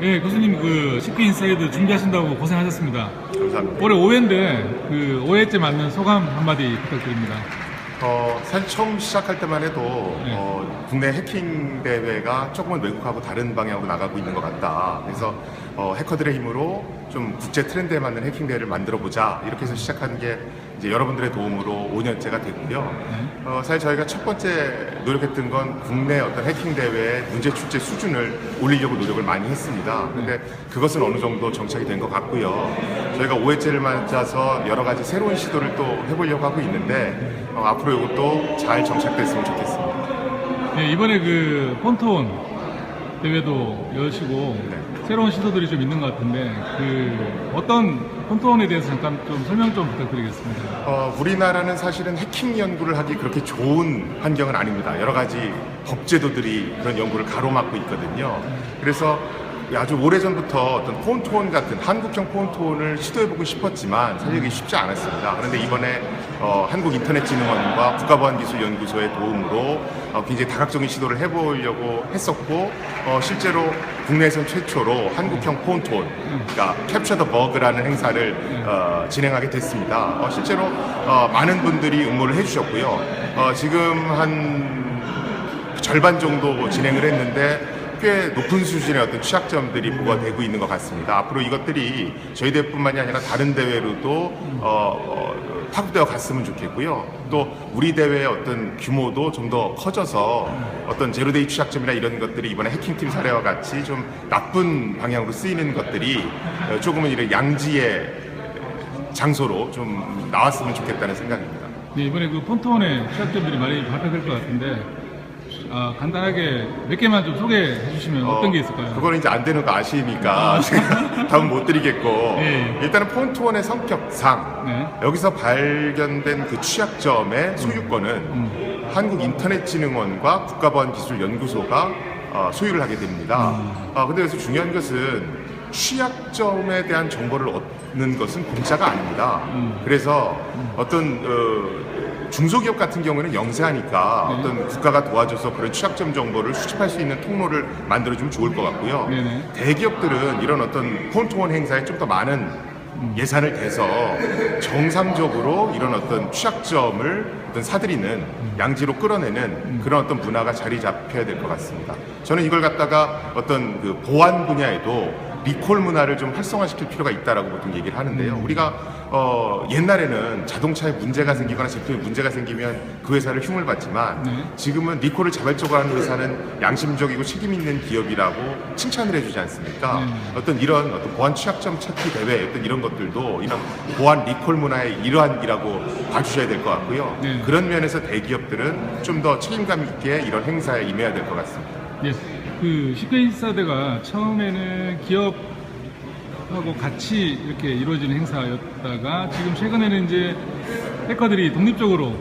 예, 교수님 그 시크 인사이드 준비하신다고 고생하셨습니다. 감사합니다. 올해 5회인데 그 5회째 맞는 소감 한마디 부탁드립니다. 사실 처음 시작할 때만 해도 국내 해킹 대회가 조금은 외국하고 다른 방향으로 나가고 있는 것 같다. 그래서 해커들의 힘으로 좀 국제 트렌드에 맞는 해킹 대회를 만들어 보자. 이렇게 해서 시작한 게 이제 여러분들의 도움으로 5년째가 됐고요. 사실 저희가 첫 번째 노력했던 건 국내 어떤 해킹 대회의 문제 출제 수준을 올리려고 노력을 많이 했습니다. 근데 그것은 어느 정도 정착이 된 것 같고요. 저희가 5회째를 맞아서 여러 가지 새로운 시도를 또 해보려고 하고 있는데 앞으로 이것도 잘 정착됐으면 좋겠습니다. 네, 이번에 그 폰톤 대회도 여시고 새로운 시도들이 좀 있는 것 같은데 그 어떤 폰톤에 대해서 잠깐 좀 설명 좀 부탁드리겠습니다. 우리나라는 사실은 해킹 연구를 하기 그렇게 좋은 환경은 아닙니다. 여러 가지 법제도들이 그런 연구를 가로막고 있거든요. 그래서 아주 오래전부터 어떤 폰톤 같은 한국형 폰톤을 시도해보고 싶었지만 사실 이게 쉽지 않았습니다. 그런데 이번에 한국인터넷진흥원과 국가보안기술연구소의 도움으로 굉장히 다각적인 시도를 해보려고 했었고 실제로 국내에선 최초로 한국형 폰톤, 그러니까 캡처 더 버그라는 행사를 진행하게 됐습니다. 실제로 많은 분들이 응모를 해주셨고요. 지금 한 절반 정도 진행을 했는데 꽤 높은 수준의 어떤 취약점들이 부과되고 있는 것 같습니다. 앞으로 이것들이 저희 대회뿐만이 아니라 다른 대회로도 파급되어 갔으면 좋겠고요. 또 우리 대회의 어떤 규모도 좀 더 커져서 어떤 제로데이 취약점이나 이런 것들이 이번에 해킹팀 사례와 같이 좀 나쁜 방향으로 쓰이는 것들이 조금은 이런 양지의 장소로 좀 나왔으면 좋겠다는 생각입니다. 네, 이번에 그 폰톤의 취약점들이 많이 발표될 것 같은데 간단하게 몇 개만 좀 소개해 주시면 어떤 게 있을까요? 그거는 이제 안 되는 거 아시니까 답은 못 드리겠고 네. 일단은 폰트원의 성격상 여기서 발견된 그 취약점의 소유권은 한국인터넷진흥원과 국가보안기술연구소가 소유를 하게 됩니다. 근데 여기서 중요한 것은 취약점에 대한 정보를 얻는 것은 공짜가 아닙니다. 그래서 어떤 중소기업 같은 경우는 영세하니까 어떤 국가가 도와줘서 그런 취약점 정보를 수집할 수 있는 통로를 만들어주면 좋을 것 같고요. 대기업들은 이런 어떤 폰트원 행사에 좀 더 많은 예산을 대서 정상적으로 이런 어떤 취약점을 어떤 사들이는 양지로 끌어내는 그런 어떤 문화가 자리 잡혀야 될 것 같습니다. 저는 이걸 갖다가 어떤 그 보안 분야에도 리콜 문화를 좀 활성화시킬 필요가 있다라고 보통 얘기를 하는데요. 우리가 옛날에는 자동차에 문제가 생기거나 제품에 문제가 생기면 그 회사를 흉을 봤지만 지금은 리콜을 자발적으로 하는 회사는 양심적이고 책임 있는 기업이라고 칭찬을 해주지 않습니까? 어떤 이런 어떤 보안 취약점 찾기 대회 어떤 이런 것들도 이런 보안 리콜 문화의 일환이라고 봐주셔야 될 것 같고요. 그런 면에서 대기업들은 좀 더 책임감 있게 이런 행사에 임해야 될 것 같습니다. 예. 그 시크 인사이드가 처음에는 기업하고 같이 이렇게 이루어지는 행사였다가 지금 최근에는 이제 해커들이 독립적으로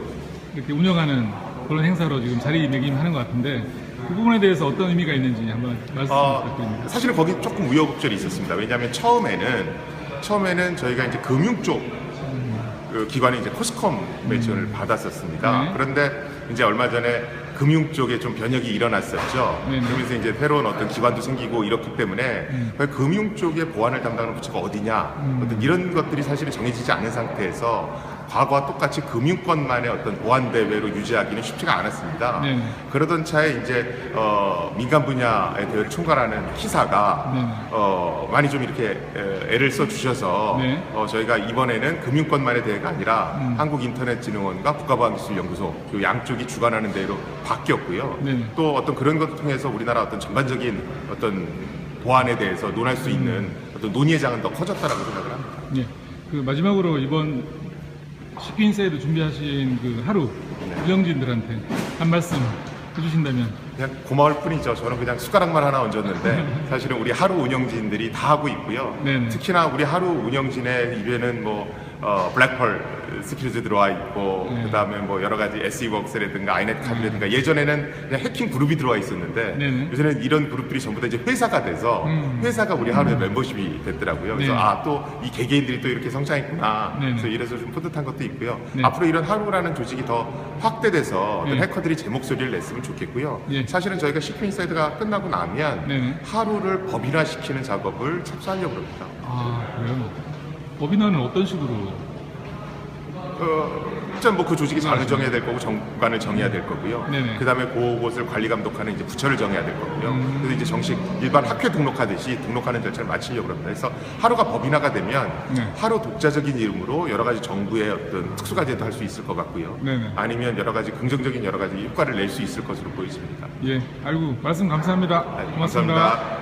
이렇게 운영하는 그런 행사로 지금 자리매김하는 것 같은데 그 부분에 대해서 어떤 의미가 있는지 한번 말씀 부탁드립니다. 사실은 거기 조금 우여곡절이 있었습니다. 왜냐하면 처음에는 저희가 이제 금융 쪽 그 기관이 이제 코스컴 매칭을 받았었습니다. 그런데 이제 얼마 전에 금융 쪽에 좀 변혁이 일어났었죠. 그러면서 이제 새로운 어떤 기관도 생기고 이렇기 때문에 금융 쪽에 보안을 담당하는 부처가 어디냐, 어떤 이런 것들이 사실은 정해지지 않은 상태에서 과거와 똑같이 금융권만의 어떤 보안 대회로 유지하기는 쉽지가 않았습니다. 그러던 차에 이제 민간 분야의 대회를 총괄하는 키사가 많이 좀 이렇게 애를 써 주셔서 저희가 이번에는 금융권만의 대회가 아니라 한국인터넷진흥원과 국가보안기술연구소 그 양쪽이 주관하는 대회로 바뀌었고요. 또 어떤 그런 것을 통해서 우리나라 어떤 전반적인 어떤 보안에 대해서 논할 수 있는 어떤 논의의 장은 더 커졌다라고 생각을 합니다. 네. 그 마지막으로 이번 시크 인사이드 준비하신 그 하루 운영진들한테 한 말씀 해주신다면. 그냥 고마울 뿐이죠. 저는 그냥 숟가락만 하나 얹었는데 사실은 우리 하루 운영진들이 다 하고 있고요. 특히나 우리 하루 운영진의 입에는 뭐 블랙펄 스킬즈 들어와 있고 네. 그다음에 뭐 여러 가지 SE웍스라든가 아이넷 카드라든가 예전에는 그냥 해킹 그룹이 들어와 있었는데 네네. 요새는 이런 그룹들이 전부 다 이제 회사가 돼서 회사가 우리 하루에 멤버십이 됐더라고요. 그래서 네. 아, 또 이 개개인들이 또 이렇게 성장했구나. 네네. 그래서 이래서 좀 뿌듯한 것도 있고요. 네. 앞으로 이런 하루라는 조직이 더 확대돼서 어떤 네. 해커들이 제 목소리를 냈으면 좋겠고요. 예. 사실은 저희가 시크인사이드가 끝나고 나면 네네. 하루를 법인화시키는 작업을 착수하려고 합니다. 아, 그래요? 법인화는 어떤 식으로? 일단 뭐 그 조직이 장을 정해야 될 거고 정관을 정해야 될 거고요. 네네. 그다음에 그것을 관리 감독하는 이제 부처를 정해야 될 거고요. 그래서 이제 정식 일반 학교 등록하듯이 등록하는 절차를 마치려고 합니다. 그래서 하루가 법인화가 되면 네. 하루 독자적인 이름으로 여러 가지 정부의 어떤 특수과제도 할 수 있을 것 같고요. 네네. 아니면 여러 가지 긍정적인 여러 가지 효과를 낼 수 있을 것으로 보여집니다. 예, 알고 말씀 감사합니다. 고맙습니다. 감사합니다.